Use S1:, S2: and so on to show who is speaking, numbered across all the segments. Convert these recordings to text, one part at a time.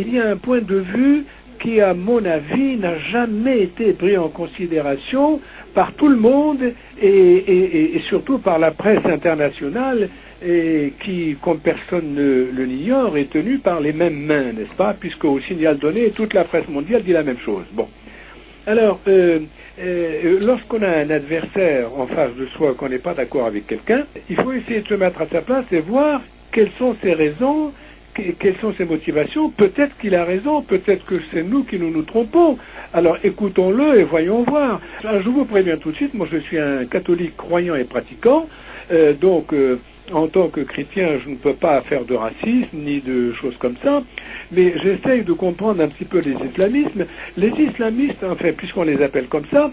S1: Il y a un point de vue qui, à mon avis, n'a jamais été pris en considération par tout le monde et surtout par la presse internationale et qui, comme personne ne l'ignore, est tenue par les mêmes mains, n'est-ce pas? Puisque au signal donné, toute la presse mondiale dit la même chose. Bon. Alors, lorsqu'on a un adversaire en face de soi, qu'on n'est pas d'accord avec quelqu'un, il faut essayer de se mettre à sa place et voir quelles sont ses raisons, quelles sont ses motivations. Peut-être qu'il a raison, peut-être que c'est nous qui nous trompons. Alors écoutons-le et voyons voir. Alors, je vous préviens tout de suite, moi je suis un catholique croyant et pratiquant, donc en tant que chrétien, je ne peux pas faire de racisme ni de choses comme ça, mais j'essaye de comprendre un petit peu les islamismes. Les islamistes, enfin, puisqu'on les appelle comme ça,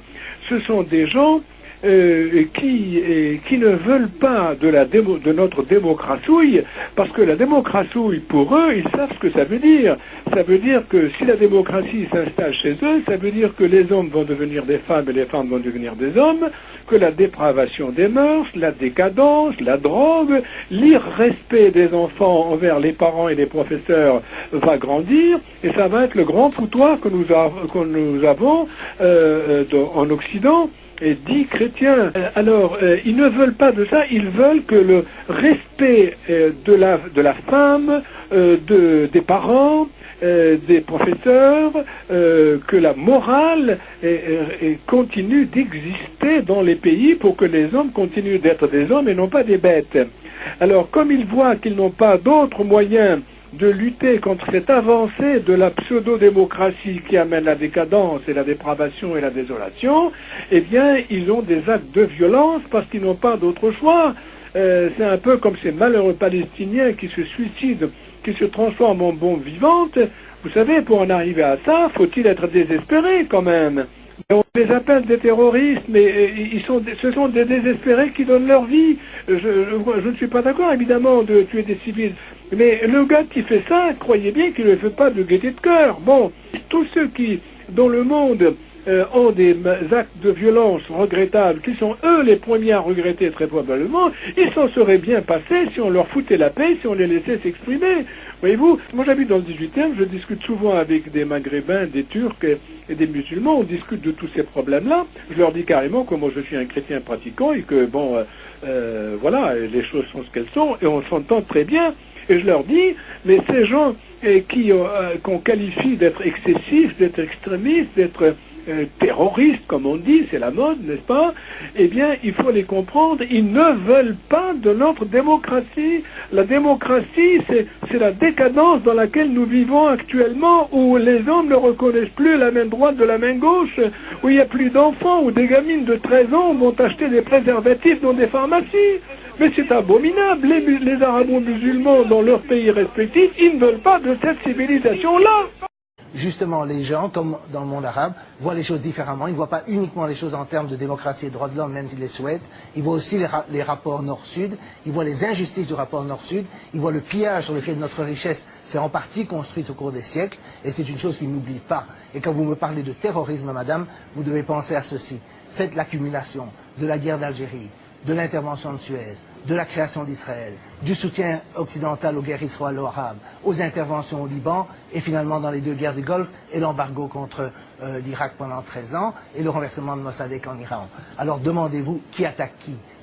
S1: ce sont des gens qui ne veulent pas de notre démocratie, parce que la démocratie, pour eux, ils savent ce que ça veut dire. Ça veut dire que si la démocratie s'installe chez eux, ça veut dire que les hommes vont devenir des femmes et les femmes vont devenir des hommes, que la dépravation des mœurs, la décadence, la drogue, l'irrespect des enfants envers les parents et les professeurs va grandir, et ça va être le grand foutoir que nous avons en Occident, et dit chrétien. Alors, ils ne veulent pas de ça, ils veulent que le respect de la femme, des parents, des professeurs, que la morale continue d'exister dans les pays pour que les hommes continuent d'être des hommes et non pas des bêtes. Alors, comme ils voient qu'ils n'ont pas d'autres moyens de lutter contre cette avancée de la pseudo-démocratie qui amène la décadence et la dépravation et la désolation, eh bien, ils ont des actes de violence parce qu'ils n'ont pas d'autre choix. C'est un peu comme ces malheureux Palestiniens qui se suicident, qui se transforment en bombes vivantes. Vous savez, pour en arriver à ça, faut-il être désespéré quand même. On les appelle des terroristes, mais ce sont des désespérés qui donnent leur vie. Je ne suis pas d'accord, évidemment, de tuer des civils. Mais le gars qui fait ça, croyez bien qu'il ne le fait pas de gaieté de cœur. Bon, tous ceux qui, dans le monde, ont des actes de violence regrettables, qui sont eux les premiers à regretter très probablement, ils s'en seraient bien passés si on leur foutait la paix, si on les laissait s'exprimer. Voyez-vous, moi j'habite dans le 18e, je discute souvent avec des Maghrébins, des Turcs et des musulmans, on discute de tous ces problèmes-là. Je leur dis carrément que moi je suis un chrétien pratiquant et que bon, voilà, les choses sont ce qu'elles sont et on s'entend très bien. Et je leur dis, mais ces gens qu'on qualifie d'être excessifs, d'être extrémistes, d'être terroristes, comme on dit, c'est la mode, n'est-ce pas? Eh bien, il faut les comprendre, ils ne veulent pas de notre démocratie. La démocratie, c'est la décadence dans laquelle nous vivons actuellement, où les hommes ne reconnaissent plus la main droite de la main gauche, où il n'y a plus d'enfants, où des gamines de 13 ans vont acheter des préservatifs dans des pharmacies. Mais c'est abominable, les arabo-musulmans dans leurs pays respectifs, ils ne veulent pas de cette civilisation-là.
S2: Justement, les gens, comme dans le monde arabe, voient les choses différemment. Ils ne voient pas uniquement les choses en termes de démocratie et de droits de l'homme, même s'ils les souhaitent. Ils voient aussi les rapports nord-sud. Ils voient les injustices du rapport nord-sud. Ils voient le pillage sur lequel notre richesse s'est en partie construite au cours des siècles. Et c'est une chose qu'ils n'oublient pas. Et quand vous me parlez de terrorisme, madame, vous devez penser à ceci. Faites l'accumulation de la guerre d'Algérie, de l'intervention de Suez, de la création d'Israël, du soutien occidental aux guerres israélo-arabes, aux interventions au Liban, et finalement dans les deux guerres du Golfe, et l'embargo contre l'Irak pendant 13 ans, et le renversement de Mossadegh en Iran. Alors demandez-vous qui attaque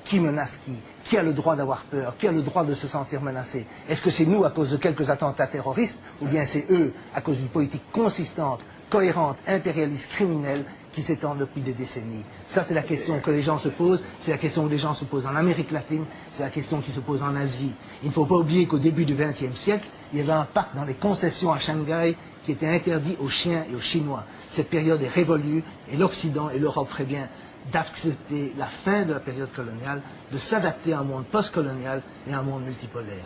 S2: qui menace qui a le droit d'avoir peur, qui a le droit de se sentir menacé. Est-ce que c'est nous à cause de quelques attentats terroristes, ou bien c'est eux à cause d'une politique consistante, cohérente, impérialiste, criminelle, qui s'étend depuis des décennies. Ça, c'est la question que les gens se posent, c'est la question que les gens se posent en Amérique latine, c'est la question qui se pose en Asie. Il ne faut pas oublier qu'au début du XXe siècle, il y avait un pacte dans les concessions à Shanghai qui était interdit aux Chiens et aux Chinois. Cette période est révolue et l'Occident et l'Europe feraient bien d'accepter la fin de la période coloniale, de s'adapter à un monde post-colonial et à un monde multipolaire.